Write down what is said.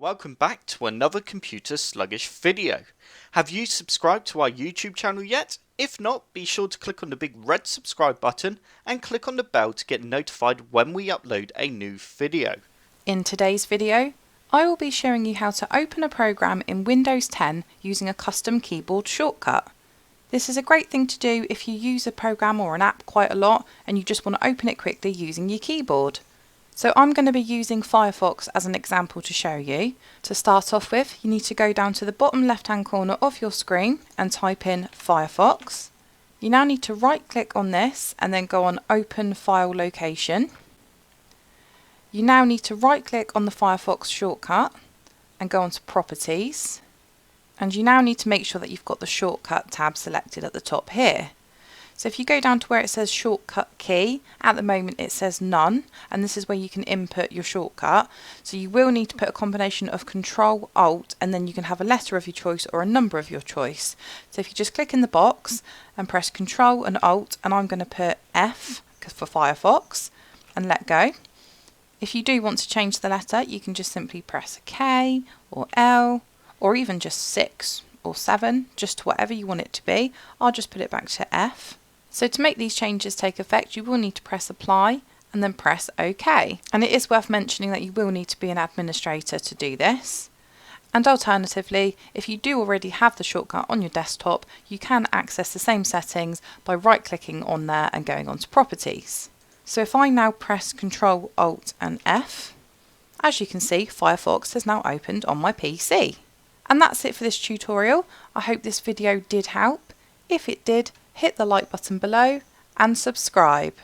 Welcome back to another Computer Sluggish video. Have you subscribed to our YouTube channel yet? If not, be sure to click on the big red subscribe button and click on the bell to get notified when we upload a new video. In today's video, I will be showing you how to open a program in Windows 10 using a custom keyboard shortcut. This is a great thing to do if you use a program or an app quite a lot and you just want to open it quickly using your keyboard. So I'm going to be using Firefox as an example to show you. To start off with, you need to go down to the bottom left hand corner of your screen and type in Firefox. You now need to right click on this and then go on Open File Location. You now need to right click on the Firefox shortcut and go on to Properties. And you now need to make sure that you've got the shortcut tab selected at the top here. So if you go down to where it says shortcut key, at the moment it says none, and this is where you can input your shortcut. So you will need to put a combination of Control Alt and then you can have a letter of your choice or a number of your choice. So if you just click in the box and press Control and Alt, and I'm going to put F for Firefox and let go. If you do want to change the letter, you can just simply press K or L or even just 6 or 7, just whatever you want it to be. I'll just put it back to F. So to make these changes take effect, you will need to press Apply and then press OK. And it is worth mentioning that you will need to be an administrator to do this. And alternatively, if you do already have the shortcut on your desktop, you can access the same settings by right-clicking on there and going on to Properties. So if I now press Control, Alt and F, as you can see, Firefox has now opened on my PC. And that's it for this tutorial. I hope this video did help. If it did, hit the like button below and subscribe.